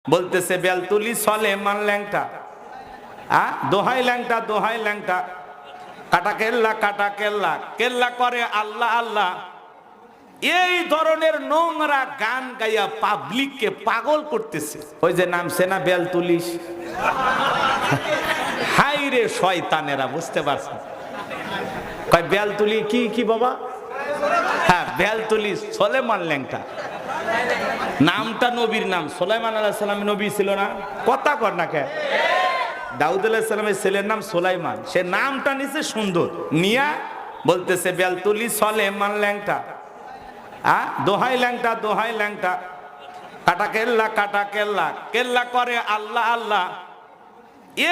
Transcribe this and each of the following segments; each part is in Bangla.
বলতেছে বেলতুলি সলেমান ল্যাংটা, দোহাই ল্যাংটা, দোহাই ল্যাংটা, কাটা কেল্লা, কাটা কেল্লা, কেল্লা করে আল্লাহ আল্লাহ। এই ধরনের নোংরা গান গাইয়া পাবলিককে পাগল করতেছে। ওই যে নামছে না বেলতুলিশ, হাই রে শয়তানেরা, বুঝতে পারছেন? কয় বেলতুলি কি কি বাবা? হ্যাঁ, বেলতুলি সলেমান ল্যাংটা। নামটা নবীর নাম, সুলাইমান আলাইহিস সালাম নবী ছিল না? কথা কর না কে? দাউদ আলাইহিস সালামের ছেলের নাম সুলাইমান, সে নামটা নিচে সুন্দর নিয়া বলতেছে বেলতুলি সলেমান ল্যাংটা, দোহাই ল্যাংটা, দোহাই ল্যাংটা, কাটা কেল্লা, কাটা কেল্লা, কেল্লা করে আল্লাহ আল্লাহ।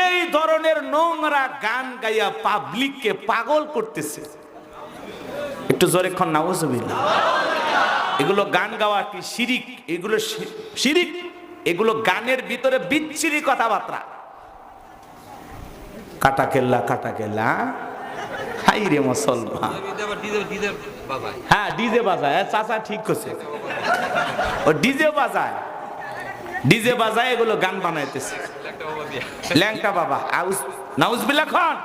এই ধরনের নোংরা গান গাইয়া পাবলিককে পাগল করতেছে। একটু জোরে খন নাউজুবিল্লাহ। এগুলো গান গাওয়া কি শিরিক? এগুলো শিরিক, এগুলো গানের ভিতরে বিচ্ছিরি কথাবার্তা। কাটা কেল্লা, কাটা কেল্লা, হাই রে মুসলমান। হ্যাঁ, ডিজে বাজায়, চাচা ঠিক করছে, ও ডিজে বাজায়, ডিজে বাজায় এগুলো গান বানাইতেছে। ল্যাংটা বাবা, নাউজুবিল্লাহ খান,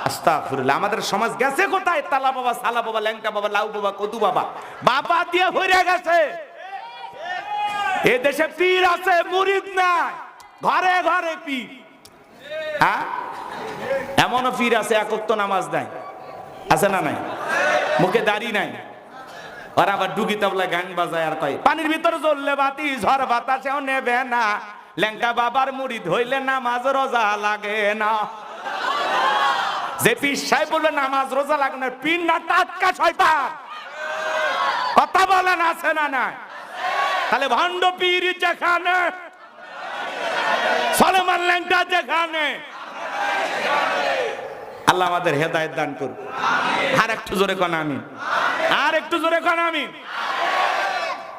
আস্তাগফিরুল্লাহ। আমাদের সমাজ গেছে কোথায়? তালা বাবা, সালা বাবা, ল্যাংটা বাবা, লাউ বাবা, কদু বাবা, বাবা দিয়ে ভরে গেছে। এ দেশে পীর আছে, মুরিদ নাই, ঘরে ঘরে পীর। হ্যাঁ, এমনও পীর আছে এক ওয়াক্ত নামাজ নাই, আছে না নাই? মুখে দাড়ি নাই, আর আবার ডুগি তবলা গান বাজায় আর কয় পানির ভিতরে জ্বললে বাতি ঝড় বাতাসেও নেবে না, ল্যাংটা বাবার মুরিদ হইলে নামাজ রোজা লাগে না। যে পীর সাহেব বলবে নামাজ রোজা লাগে না, পীর না টাটকা শয়তান। কথা বলেন, আছে না নাই? তাহলে ভণ্ড পীর যেখানে, সলেমান ল্যাংটা যেখানে, আল্লাহ আমাদের হেদায়েত দান করুন। আর একটু জোরে কোন আমিন, আর একটু জোরে কোন আমিন।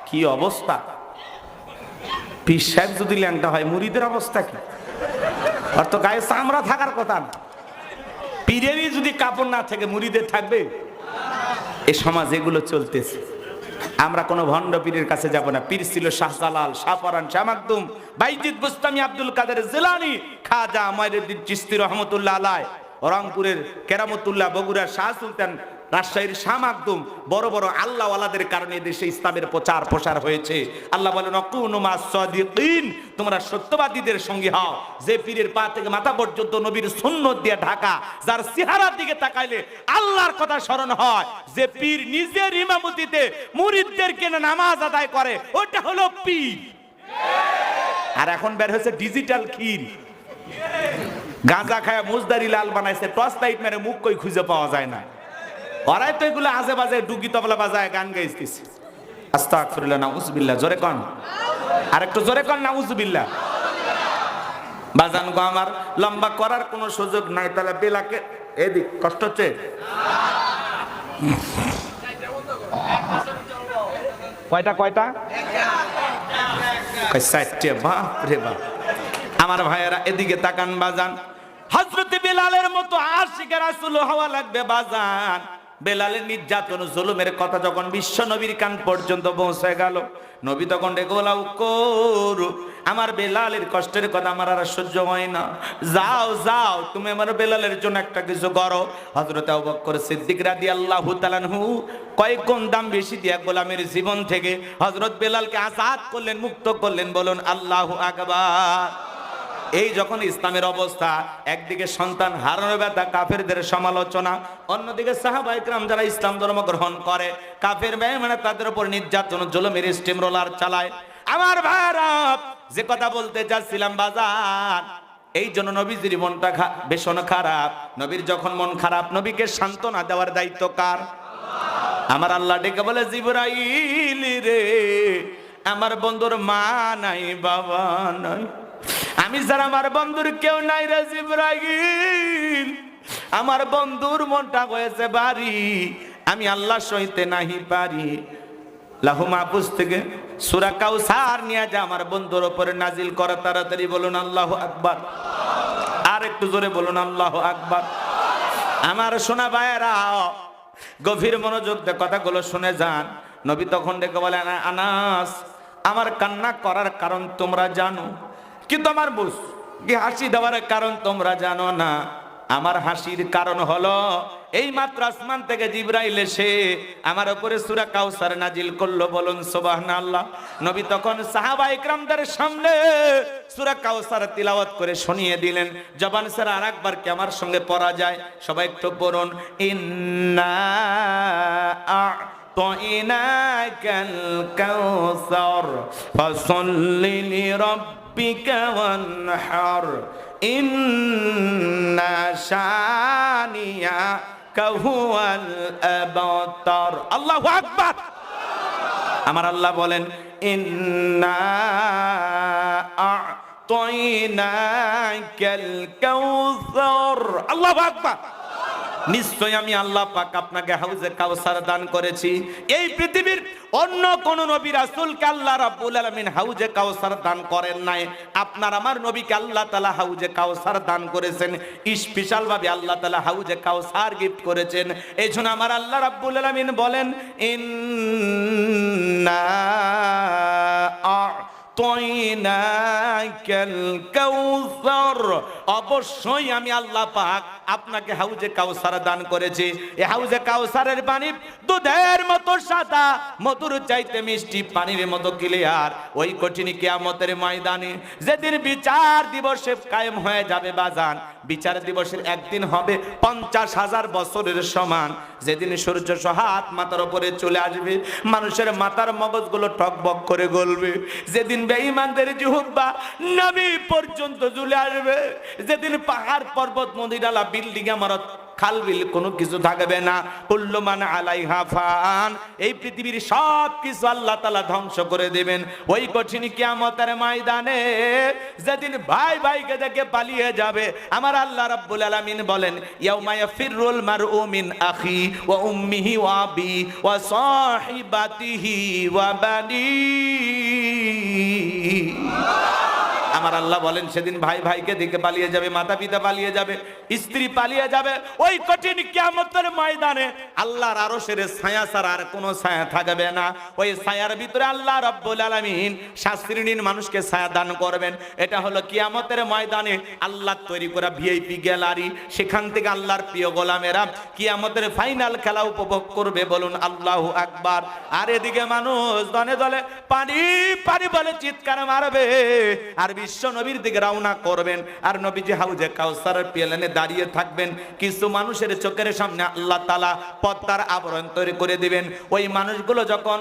কি অবস্থা! পীর সাহেব যদি ল্যাংটা হয়, মুরিদের অবস্থা কি? আর তো গায়ে চামড়া থাকার কথা না। পীরেরই যদি কাপড় না থাকে, মুরিদের থাকবে? এই সমাজ এগুলো চলতেছে। আমরা কোনো ভণ্ড পীরের কাছে যাব না। পীর ছিল শাহজালাল, শাহপরান, শাহ মাকদুম, বাইজিদ বুস্তামি, আব্দুল কাদের জিলানী, খাজা মঈনুদ্দিন চিশতি রহমতুল্লাহ আলাইহি, রংপুরের কেরামতুল্লাহ, বগুড়ার শাহ সুলতান, রাজশাহীর শাহ মাকদুম, বড় বড় আল্লাহ ওয়ালাদের কারণে দেশে ইসলামের প্রচার প্রসার হয়েছে। আল্লাহ বলেন ওয়াকুনু মাস সাদিকিন, তোমরা সত্যবাদীদের সঙ্গে হও। যে পীরের পা থেকে মাথা পর্যন্ত নবীর সুন্নত দিয়ে ঢাকা, যার চেহারার দিকে তাকাইলে আল্লাহর কথা স্মরণ হয়, যে পীর নিজের ইমামতিতে মুরিদদেরকে নামাজ আদায় করে, ওটা হলো পীর। আর এখন বের হয়েছে ডিজিটাল ক্ষীর, গাঁজা খায় মুজদারি লাল বানাইছে, টর্চ লাইট মেরে মুখ কই খুঁজে পাওয়া যায় না। ওরাই তো এগুলো আজে বাজে ডুগি তবলা বাজায় গান গাইতেছে। আস্তাগফিরুল্লাহ, নাউজুবিল্লাহ। জোরে কোন, আরেকটু জোরে কোন নাউজুবিল্লাহ। বাজান গো আমার, লম্বা করার কোনো সুযোগ নাই। তাহলে বেলাকে এদিক কষ্ট হচ্ছে, কয়টা কয়টা? বাপ রে বাপ। আমার ভাইয়েরা এদিকে তাকান বাজান, হযরত বেলালের মতো আশিকে রাসূল হওয়া লাগবে বাজান। বেলালের নির্যাতন জুলুমের কথা যখন বিশ্ব নবীর কান পর্যন্ত পৌঁছে গেল, নবী তখন ডেকে বলা কর, আমার বেলালের কষ্টের কথা আমার আর সহ্য হয় না, যাও যাও তুমি আমার বেলালের জন্য একটা কিছু করো। হযরত আবু বকর সিদ্দিক রাদিয়াল্লাহু তাআলা আনহু কয়েক গুণ দাম বেশি দিয়ে গোলামের জীবন থেকে হযরত বেলালকে আজাদ করলেন, মুক্ত করলেন। বলুন আল্লাহু আকবার। এই যখন ইসলামের অবস্থা, একদিকে সন্তান হারানোর ব্যথা, কাফেরদের সমালোচনা, অন্যদিকে সাহাবা ইকরাম যারা ইসলাম ধর্ম গ্রহণ করে, কাফের বেঈমান তাদের উপর নির্যাতন জুলুমের স্টিম রোলার চালায়। আমার ভাইরা, যে কথা বলতে চাচ্ছিলাম বাজার, এই জন্য নবীজির মনটা ভীষণ খারাপ। নবীর যখন মন খারাপ, নবীকে সান্ত্বনা দেওয়ার দায়িত্ব কার? আমার আল্লাহ ডেকে বলে, জিবরাইল রে, আমার বন্ধুর মা নাই, বাবা নাই, আমি ছাড়া আমার বন্ধুর কেউ নাই রে জিবরাইল। আমার বন্ধুর মনটা হয়েছে ভারী, আমি আল্লাহ সইতে নাহি পারি। লাহু মাহফুজ থেকে সূরা কাউসার নিয়ে যা আমার বন্ধুর উপরে নাজিল করে তাড়াতাড়ি। বলুন আল্লাহু আকবার। আর একটু জোরে বলুন আল্লাহু আকবার। আমার সোনা ভাইয়েরা, গভীর মনোযোগ দিয়ে কথাগুলো শুনে যান। নবী তখন ডেকে বলেন, আনাস আমার কান্না করার কারণ তোমরা জানো, কিন্তু আমার কি হাসি দেওয়ার কারণ তোমরা জানো না। আমার হাসির কারণ হলো এই মাত্র আসমান থেকে জিবরাইল এসে আমার উপরে সূরা কাউসার নাজিল করলো। বলুন সুবহানাল্লাহ। নবী তখন সাহাবা ইকরামদের সামনে সূরা কাউসার তিলাওয়াত করে শুনিয়ে দিলেন। জবান ছাড়া আরেকবার কি আমার সঙ্গে পড়া যায়? সবাই একটু পড়ুন, ইন্না আ'তাইনাকাল কাউসার ফাসাল্লি লিরাব্বিকা ওয়ানহার ইন্না শানিয়াকা হুয়াল আবতার। আল্লাহু আকবার। আমার আল্লাহ বলেন, ইন্না আ'তাইনাকাল কাউসার। আল্লাহু আকবার। নিশ্চয় আমি আল্লাহ পাক আপনাকে হাউজে কাউসার দান করেছি। এই পৃথিবীর অন্য কোন নবী রাসূলকে আল্লাহ রাব্বুল আলামিন হাউজে কাউসার দান করেন নাই। আপনার আমার নবীকে আল্লাহ তাআলা হাউজে কাউসার দান করেছেন। স্পেশাল ভাবে আল্লাহ তাআলা হাউজে কাউসার গিফট করেছেন। এইজন্য আমার আল্লাহ রাব্বুল আলামিন বলেন, ইন্না আ'তাইনাকাল কাউসার। অবশ্যই আমি আল্লাহ পাক আপনাকে হাউজে কাউসার দান করেছি। এই হাউজে কাউসারের পানি দুধের মতো সাদা, মধুর চাইতে মিষ্টি, পানির মতো ক্লিয়ার। ওই কঠিন কিয়ামতের ময়দানে যেদিন বিচার দিবসে কায়েম হয়ে যাবে বাজান, বিচার দিবসের একদিন হবে 50,000 বছরের সমান। যেদিন সূর্য হাত মাথার উপরে চলে আসবে, মানুষের মাথার মগজগুলো টকবক করে গলবে। যেদিন বেঈমানদের জিহ্বা নবী পর্যন্ত চলে আসবে। যেদিন পাহাড় পর্বত নদীনালা বিল্ডিং ইমারত খাল বিল কোনো কিছু থাকবে না। কুল্লু মান আলাইহা ফান। এই পৃথিবীর সব কিছু আল্লাহ তাআলা ধ্বংস করে দেবেন। ওই কঠিন কিয়ামতের ময়দানে যেদিন ভাই ভাইকে দেখে পালিয়ে যাবে, আমার আল্লাহ রাব্বুল আলামিন বলেন, ইয়াউমা ইয়াফিরুল মারউ মিন আখি ওয়া উম্মিহি ওয়া আবি ওয়া সাহিবাতিহি ওয়া বানি। আমার আল্লাহ বলেন, সেদিন ভাই ভাইকে দেখে পালিয়ে যাবে, মাতা পিতা পালিয়ে যাবে, স্ত্রী পালিয়ে যাবে। ওই কঠিন কিয়ামতের ময়দানে আল্লাহর আরশের ছায়া ছাড়া আর কোনো ছায়া থাকবে না। ওই ছায়ার ভিতরে আল্লাহ রাব্বুল আলামিন 7 শ্রেণীর মানুষকে ছায়া দান করবেন। এটা হলো কিয়ামতের ময়দানে আল্লাহ তৈরি করা ভিআইপি গ্যালারি। সেখান থেকে আল্লাহর প্রিয় গোলামেরা কিয়ামতের ফাইনাল খেলা উপভোগ করবে। বলুন আল্লাহু আকবার। আর এদিকে মানুষ দলে দলে পানি পানি বলে চিৎকার মারবে, আর বিশ্ব নবীর দিকে রওনা করবেন। আর নবীজি হাউজে কাউসারের পিয়ালানে দাঁড়িয়ে থাকবেন। কিছু মানুষের চোখের সামনে আল্লাহ তাআলা পদ্মার আবরণ তৈরি করে দিবেন। ওই মানুষগুলো যখন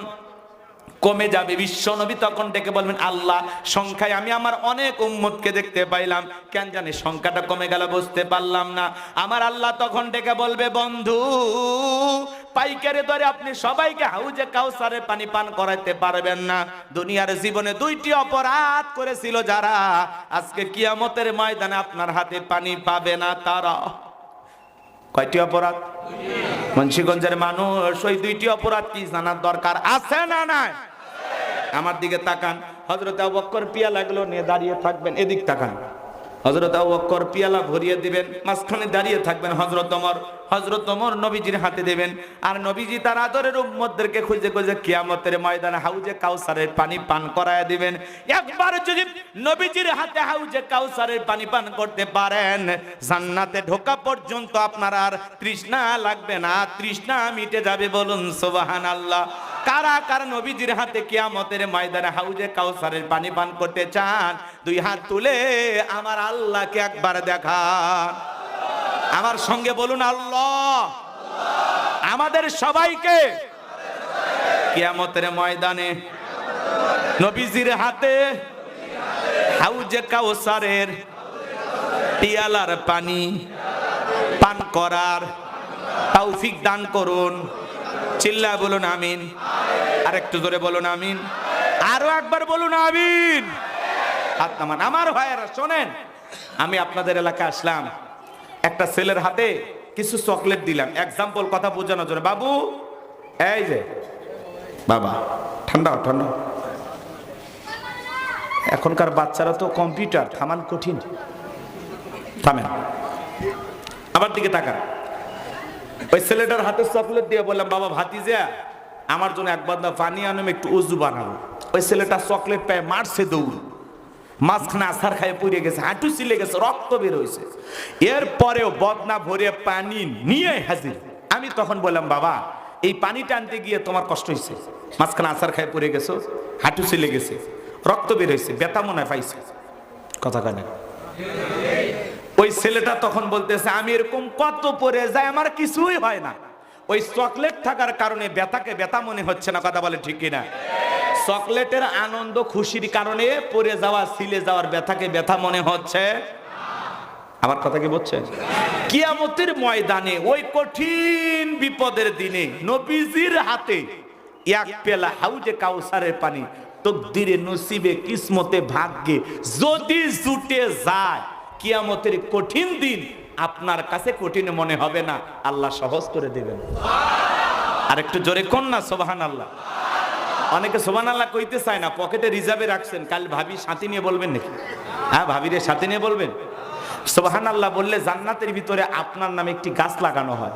কমে যাবে, বিশ্ব নবী তখন ডেকে বলবেন, আল্লাহ সংখ্যায় আমি আমার অনেক উম্মতকে দেখতে পাইলাম, কেন জানি সংখ্যাটা কমে গেল, বুঝতে পারলাম না। আমার আল্লাহ তখন ডেকে বলবে, বন্ধু পাইকারে ধরে আপনি সবাইকে হাউজে কাউসারের পানি পান করাইতে পারবেন না। দুনিয়ার জীবনে 2টি অপরাধ করেছিল যারা, আজকে কিয়ামতের ময়দানে আপনার হাতে পানি পাবে না তারা। কয়টি অপরাধ? মুন্সিগঞ্জের মানুষ ওই 2টি অপরাধ কি জানার দরকার আছে না নাই? আমার দিকে তাকান। হযরত আবু বকর পিয়ালাগুলো নিয়ে দাঁড়িয়ে থাকবেন, এদিক তাকান। হযরত আবু বকর পিয়ালা ভরিয়ে দিবেন, মাঝখানে দাঁড়িয়ে থাকবেন হযরত ওমর। হযরত ওমর নবীজির হাতে দেবেন, আর নবীজি তার আদরের উম্মতদেরকে খুঁজে খুঁজে কিয়ামতের ময়দানে হাউজে কাউসারের পানি পান করায় দিবেন। একবার যদি নবীজির হাতে হাউজে কাউসারের পানি পান করতে পারেন, জান্নাতে ঢোকা পর্যন্ত আপনার আর তৃষ্ণা লাগবে না, তৃষ্ণা মিটে যাবে। বলুন সুবহানাল্লাহ। কারা কারা নবীজির হাতে কিয়ামতের ময়দানে হাউজে কাউসারের পানি পান করতে চান? 2 হাত তুলে আমার আল্লাহকে একবার দেখান। আমার সঙ্গে বলুন আল্লাহ। আমাদের সবাইকে কিয়ামতের ময়দানে নবীজির হাতে হাউজে কাউসারের পিয়ালার পানি পান করার তৌফিক দান করুন। চিল্লা বলুন আমিন। আর একটু জোরে বলুন আমিন। আরো একবার বলুন আমিন। হাত নামান। আমার ভাইয়েরা শোনেন, আমি আপনাদের এলাকায় আসলাম, একটা ছেলের হাতে কিছু চকলেট দিলাম, এক্সাম্পল কথা বোঝানোর জন্য। বাবু, এই যে বাবা, ঠান্ডা ঠান্ডা। এখনকার বাচ্চারা তো কম্পিউটার, থামান কঠিন। থামেন, আমার দিকে তাকান। ওই ছেলেটার হাতে চকলেট দিয়ে বললাম, বাবা ভাতিজা আমার জন্য এক বাদনা পানি আনুম, একটু উজু বানাবো। ওই ছেলেটা চকলেট পেয়ে মারছে দৌড়, মাঝখানে আছাড় খাইয়ে পড়ে গেছে, হাঁটু ছিলে গেছে, রক্ত বের হয়েছে। এরপরেও বদনা ভরে পানি নিয়ে হাজির। আমি তখন বললাম, বাবা এই পানিটা আনতে গিয়ে তোমার কষ্ট হয়েছে, মাঝখানে আছাড় খাইয়ে পড়ে গেছো, হাঁটু ছিলে গেছে, রক্ত বের হয়েছে, ব্যথা মনে পাইছে, কথা কয় না? ওই ছেলেটা তখন বলতেছে, আমি এরকম কত পরে যাই, আমার কিছুই হয় না। ওই চকলেট থাকার কারণে ব্যথাকে ব্যথা মনে হচ্ছে না, কথা বলে ঠিক কিনা? চকলেটের আনন্দ খুশির কারণে পড়ে যাওয়া ছিলে যাওয়ার ব্যথাকে ব্যথা মনে হচ্ছে। আমার কথা কি বলছেন? কিয়ামতের ময়দানে ওই কঠিন বিপদের দিনে নবীজির হাতে এক পেলা হাউজে কাউসারের পানি তকদিরে নসিবে কিসমতে ভাগ্যে যদি জুটে যায়, কিয়ামতের কঠিন দিন আপনার কাছে কঠিন মনে হবে না, আল্লাহ সহজ করে দেবেন। আর একটু জোরে কোন না সুবহানাল্লাহ। অনেকে সুবহানাল্লাহ কইতে চায় না, পকেটে রিজার্ভে রাখছেন, কাল ভাবি সাথে নিয়ে বলবেন নাকি? হ্যাঁ, ভাবিরে সাথে নিয়ে বলবেন। সুবহানাল্লাহ বললে জান্নাতের ভিতরে আপনার নামে একটি গাছ লাগানো হয়।